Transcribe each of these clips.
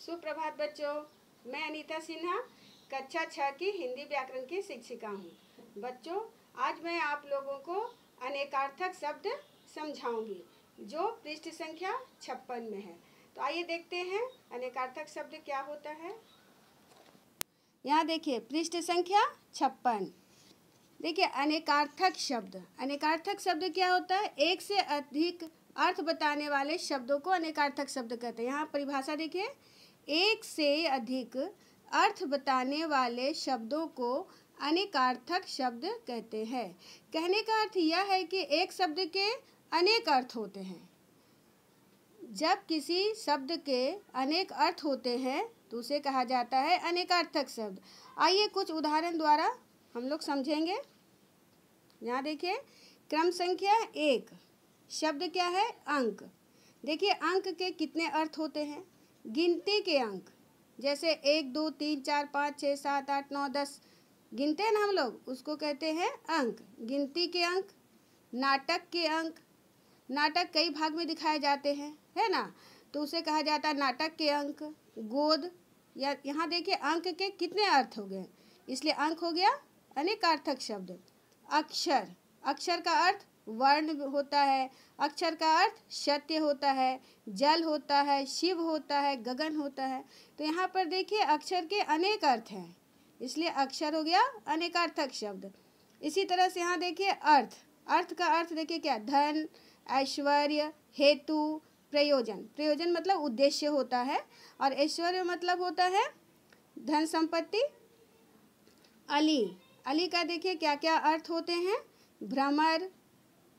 सुप्रभात बच्चों, मैं अनीता सिन्हा कक्षा 6 की हिंदी व्याकरण की शिक्षिका हूँ। बच्चों, आज मैं आप लोगों को अनेकार्थक शब्द समझाऊंगी जो पृष्ठ संख्या 56 में है। तो आइए देखते हैं अनेकार्थक शब्द क्या होता है। यहाँ देखिए पृष्ठ संख्या 56। देखिए अनेकार्थक शब्द क्या होता है? एक से अधिक अर्थ बताने वाले शब्दों को अनेकार्थक शब्द कहते हैं। यहाँ परिभाषा देखिए, एक से अधिक अर्थ बताने वाले शब्दों को अनेकार्थक शब्द कहते हैं। कहने का अर्थ यह है कि एक शब्द के अनेक अर्थ होते हैं। जब किसी शब्द के अनेक अर्थ होते हैं तो उसे कहा जाता है अनेकार्थक शब्द। आइए कुछ उदाहरण द्वारा हम लोग समझेंगे। यहाँ देखिए क्रम संख्या 1 शब्द क्या है? अंक। देखिए अंक के कितने अर्थ होते हैं? गिनती के अंक, जैसे 1 2 3 4 5 6 7 8 9 10 गिनते हैं ना हम लोग, उसको कहते हैं अंक, गिनती के अंक। नाटक के अंक, नाटक कई भाग में दिखाए जाते हैं, है ना, तो उसे कहा जाता है नाटक के अंक। गोद, या यहाँ देखिए अंक के कितने अर्थ हो गए, इसलिए अंक हो गया अनेकार्थक शब्द। अक्षर, अक्षर का अर्थ वर्ण होता है, अक्षर का अर्थ सत्य होता है, जल होता है, शिव होता है, गगन होता है। तो यहाँ पर देखिए अक्षर के अनेक अर्थ हैं, इसलिए अक्षर हो गया अनेकार्थक शब्द। इसी तरह से यहाँ देखिए अर्थ, अर्थ का अर्थ देखिए क्या? धन, ऐश्वर्य, हेतु, प्रयोजन। प्रयोजन मतलब उद्देश्य होता है, और ऐश्वर्य मतलब होता है धन संपत्ति। अली, अली का देखिए क्या क्या अर्थ होते हैं? भ्रमर,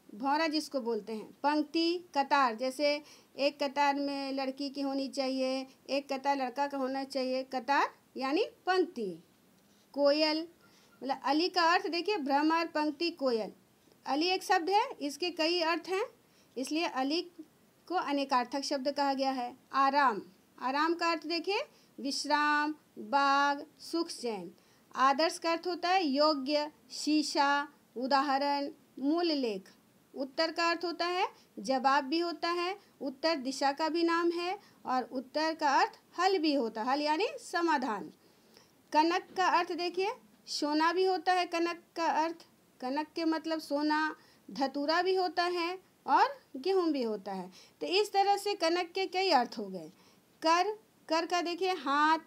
भौरा जिसको बोलते हैं। पंक्ति, कतार, जैसे एक कतार में लड़की की होनी चाहिए, एक कतार लड़का का होना चाहिए, कतार यानी पंक्ति। कोयल, मतलब अली का अर्थ देखिए भ्रमर, पंक्ति, कोयल। अली एक शब्द है, इसके कई अर्थ हैं, इसलिए अली को अनेकार्थक शब्द कहा गया है। आराम, आराम का अर्थ देखिए विश्राम, बाग, सुख, चैन। आदर्श का अर्थ होता है योग्य, शीशा, उदाहरण, मूल लेख। उत्तर का अर्थ होता है जवाब भी होता है, उत्तर दिशा का भी नाम है, और उत्तर का अर्थ हल भी होता है, हल यानी समाधान। कनक का अर्थ देखिए सोना भी होता है, कनक का अर्थ, कनक के मतलब सोना। धतूरा भी होता है और गेहूं भी होता है। तो इस तरह से कनक के कई अर्थ हो गए। कर, कर का देखिए हाथ,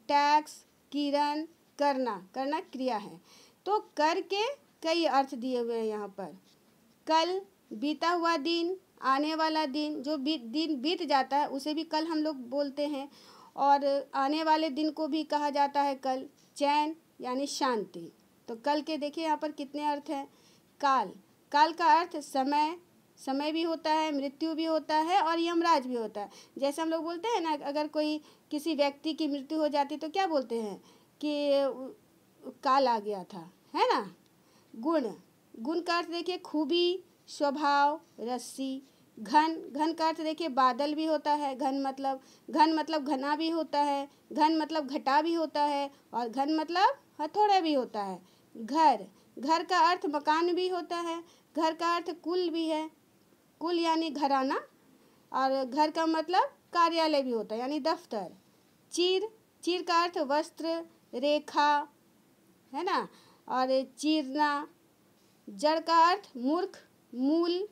टैक्स, किरण, करना, करना क्रिया है। तो कर के कई अर्थ दिए हुए हैं यहाँ पर। कल, बीता हुआ दिन, आने वाला दिन, जो दिन बीत जाता है उसे भी कल हम लोग बोलते हैं, और आने वाले दिन को भी कहा जाता है कल। चैन यानी शांति। तो कल के देखिए यहाँ पर कितने अर्थ हैं। काल, काल का अर्थ समय, समय भी होता है, मृत्यु भी होता है, और यमराज भी होता है। जैसे हम लोग बोलते हैं ना, अगर कोई किसी व्यक्ति की मृत्यु हो जाती तो क्या बोलते हैं कि काल आ गया था, है ना। गुण, गुण का अर्थ देखिए खूबी, स्वभाव, रस्सी। घन, घन का अर्थ देखिए बादल भी होता है, घन मतलब घना भी होता है, घन मतलब घटा भी होता है, और घन मतलब हथौड़ा भी होता है। घर, घर का अर्थ मकान भी होता है, घर का अर्थ कुल भी है, कुल यानी घराना, और घर का मतलब कार्यालय भी होता है यानी दफ्तर। चीर, चीर का अर्थ वस्त्र, रेखा, है ना, और चीरना। जड़ का अर्थ मूर्ख, मूल,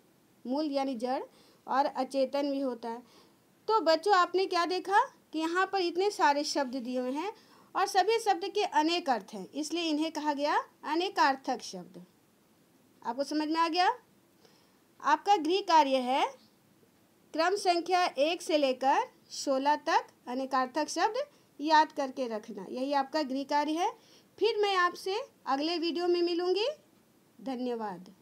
मूल यानी जड़, और अचेतन भी होता है। तो बच्चों आपने क्या देखा कि यहाँ पर इतने सारे शब्द दिए हुए हैं, और सभी शब्द के अनेक अर्थ हैं, इसलिए इन्हें कहा गया अनेकार्थक शब्द। आपको समझ में आ गया? आपका गृह कार्य है क्रम संख्या 1 से लेकर 16 तक अनेकार्थक शब्द याद करके रखना, यही आपका गृह कार्य है। फिर मैं आपसे अगले वीडियो में मिलूंगी। धन्यवाद।